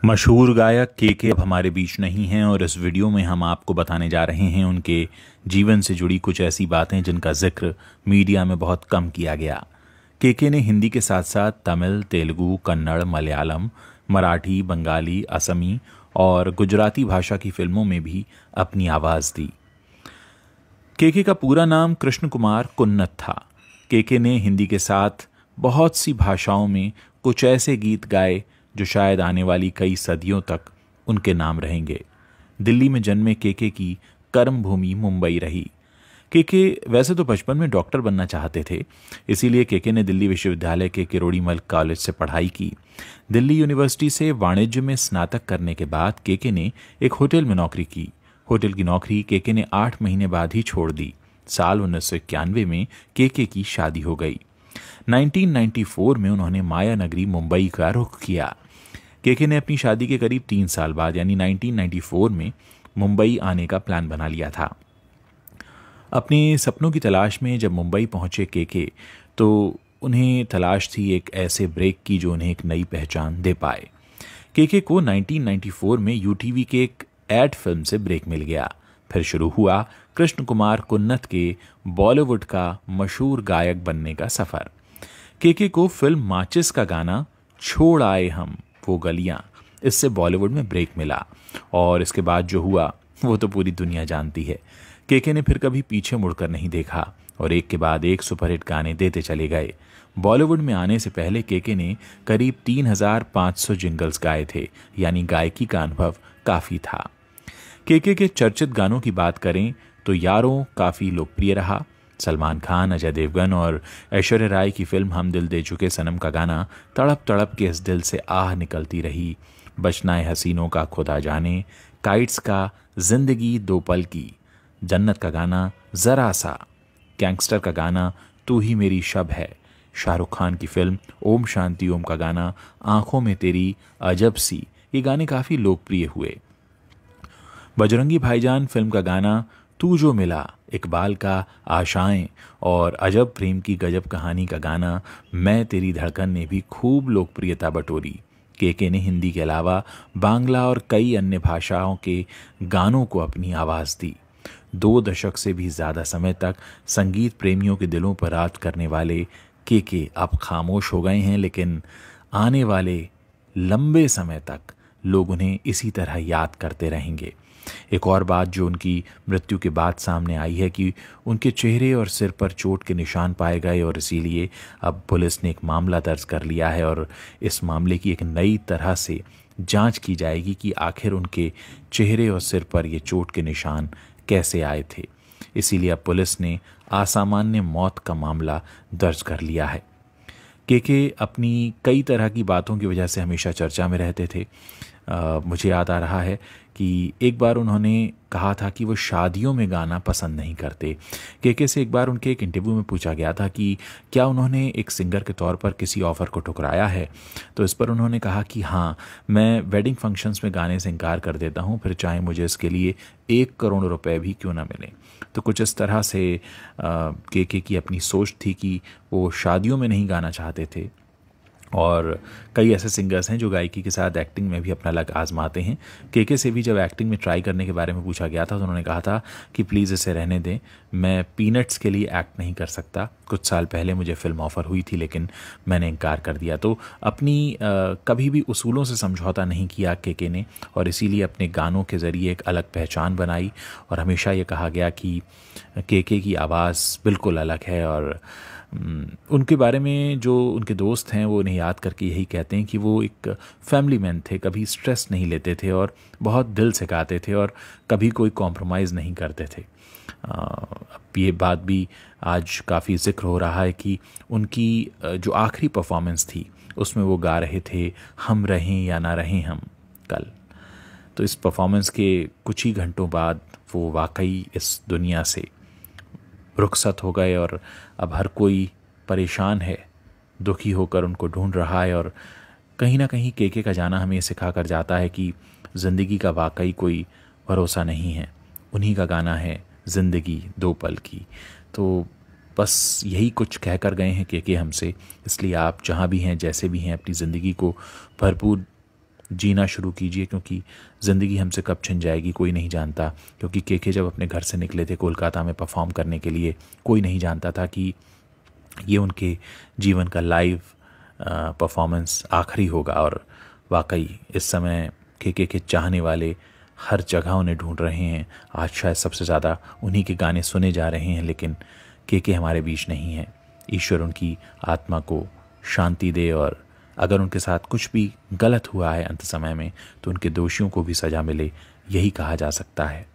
मशहूर गायक के अब हमारे बीच नहीं हैं और इस वीडियो में हम आपको बताने जा रहे हैं उनके जीवन से जुड़ी कुछ ऐसी बातें जिनका जिक्र मीडिया में बहुत कम किया गया। के ने हिंदी के साथ साथ तमिल, तेलुगु, कन्नड़, मलयालम, मराठी, बंगाली, असमी और गुजराती भाषा की फिल्मों में भी अपनी आवाज़ दी। के का पूरा नाम कृष्ण कुमार कुन्नत था। के ने हिंदी के साथ बहुत सी भाषाओं में कुछ ऐसे गीत गाए जो शायद आने वाली कई सदियों तक उनके नाम रहेंगे। दिल्ली में जन्मे के की कर्म भूमि मुंबई रही। के वैसे तो बचपन में डॉक्टर बनना चाहते थे, इसीलिए के ने दिल्ली विश्वविद्यालय के किरोड़ीमल कॉलेज से पढ़ाई की। दिल्ली यूनिवर्सिटी से वाणिज्य में स्नातक करने के बाद के ने एक होटल में नौकरी की। होटल की नौकरी के ने 8 महीने बाद ही छोड़ दी। साल 1991 में के की शादी हो गई। 1994 में उन्होंने माया नगरी मुंबई का रुख किया। के ने अपनी शादी के करीब 3 साल बाद यानी 1994 में मुंबई आने का प्लान बना लिया था। अपने सपनों की तलाश में जब मुंबई पहुंचे के तो उन्हें तलाश थी एक ऐसे ब्रेक की जो उन्हें एक नई पहचान दे पाए। के को 1994 में यूटीवी के एक एड फिल्म से ब्रेक मिल गया। फिर शुरू हुआ कृष्ण कुमार कुन्नत के बॉलीवुड का मशहूर गायक बनने का सफर। के को फिल्म माचिस का गाना छोड़ आए हम वो गलियां, इससे बॉलीवुड में ब्रेक मिला और इसके बाद जो हुआ वो तो पूरी दुनिया जानती है। के ने फिर कभी पीछे मुड़कर नहीं देखा और एक के बाद एक सुपरहिट गाने देते चले गए। बॉलीवुड में आने से पहले के ने करीब 3500 जिंगल्स गाए थे, यानी गायकी का अनुभव काफ़ी था। के चर्चित गानों की बात करें तो यारों काफ़ी लोकप्रिय रहा। सलमान खान, अजय देवगन और ऐश्वर्या राय की फिल्म हम दिल दे चुके सनम का गाना तड़प तड़प के इस दिल से आह निकलती रही। बचना है हसीनों का खुदा जाने, काइट्स का जिंदगी दो पल की, जन्नत का गाना जरा सा, गैंगस्टर का गाना तू ही मेरी शब है, शाहरुख खान की फिल्म ओम शांति ओम का गाना आंखों में तेरी अजब सी, ये गाने काफ़ी लोकप्रिय हुए। बजरंगी भाईजान फिल्म का गाना तू जो मिला, इकबाल का आशाएं और अजब प्रेम की गजब कहानी का गाना मैं तेरी धड़कन ने भी खूब लोकप्रियता बटोरी। के ने हिंदी के अलावा बांग्ला और कई अन्य भाषाओं के गानों को अपनी आवाज़ दी। 2 दशक से भी ज़्यादा समय तक संगीत प्रेमियों के दिलों पर राज करने वाले के अब खामोश हो गए हैं, लेकिन आने वाले लंबे समय तक लोग उन्हें इसी तरह याद करते रहेंगे। एक और बात जो उनकी मृत्यु के बाद सामने आई है कि उनके चेहरे और सिर पर चोट के निशान पाए गए और इसीलिए अब पुलिस ने एक मामला दर्ज कर लिया है और इस मामले की एक नई तरह से जांच की जाएगी कि आखिर उनके चेहरे और सिर पर ये चोट के निशान कैसे आए थे। इसीलिए अब पुलिस ने असामान्य मौत का मामला दर्ज कर लिया है। के अपनी कई तरह की बातों की वजह से हमेशा चर्चा में रहते थे। मुझे याद आ रहा है कि एक बार उन्होंने कहा था कि वो शादियों में गाना पसंद नहीं करते। के से एक बार उनके एक इंटरव्यू में पूछा गया था कि क्या उन्होंने एक सिंगर के तौर पर किसी ऑफ़र को ठुकराया है, तो इस पर उन्होंने कहा कि हाँ, मैं वेडिंग फंक्शंस में गाने से इनकार कर देता हूँ, फिर चाहे मुझे इसके लिए 1 करोड़ रुपए भी क्यों ना मिले। तो कुछ इस तरह से के की अपनी सोच थी कि वो शादियों में नहीं गाना चाहते थे। और कई ऐसे सिंगर्स हैं जो गायकी के साथ एक्टिंग में भी अपना लक आजमाते हैं। के से भी जब एक्टिंग में ट्राई करने के बारे में पूछा गया था तो उन्होंने कहा था कि प्लीज़ इसे रहने दें, मैं पीनट्स के लिए एक्ट नहीं कर सकता। कुछ साल पहले मुझे फिल्म ऑफ़र हुई थी लेकिन मैंने इनकार कर दिया। तो अपनी कभी भी उसूलों से समझौता नहीं किया के ने और इसीलिए अपने गानों के ज़रिए एक अलग पहचान बनाई और हमेशा ये कहा गया कि के की आवाज़ बिल्कुल अलग है। और उनके बारे में जो उनके दोस्त हैं वो उन्हें याद करके यही कहते हैं कि वो एक फैमिली मैन थे, कभी स्ट्रेस नहीं लेते थे और बहुत दिल से गाते थे और कभी कोई कॉम्प्रोमाइज़ नहीं करते थे। अब ये बात भी आज काफ़ी जिक्र हो रहा है कि उनकी जो आखिरी परफॉर्मेंस थी उसमें वो गा रहे थे हम रहें या ना रहें हम कल। तो इस परफॉर्मेंस के कुछ ही घंटों बाद वो वाकई इस दुनिया से रुखसत हो गए और अब हर कोई परेशान है, दुखी होकर उनको ढूंढ रहा है। और कहीं ना कहीं के का जाना हमें सिखा कर जाता है कि ज़िंदगी का वाकई कोई भरोसा नहीं है। उन्हीं का गाना है ज़िंदगी दो पल की। तो बस यही कुछ कह कर गए हैं के हमसे। इसलिए आप जहाँ भी हैं, जैसे भी हैं, अपनी ज़िंदगी को भरपूर जीना शुरू कीजिए, क्योंकि ज़िंदगी हमसे कब छिन जाएगी कोई नहीं जानता। क्योंकि केके जब अपने घर से निकले थे कोलकाता में परफॉर्म करने के लिए, कोई नहीं जानता था कि ये उनके जीवन का लाइव परफॉर्मेंस आखिरी होगा। और वाकई इस समय केके के चाहने वाले हर जगह उन्हें ढूंढ रहे हैं। आज शायद सबसे ज़्यादा उन्हीं के गाने सुने जा रहे हैं, लेकिन केके हमारे बीच नहीं है। ईश्वर उनकी आत्मा को शांति दे, और अगर उनके साथ कुछ भी गलत हुआ है अंत समय में, तो उनके दोषियों को भी सज़ा मिले, यही कहा जा सकता है।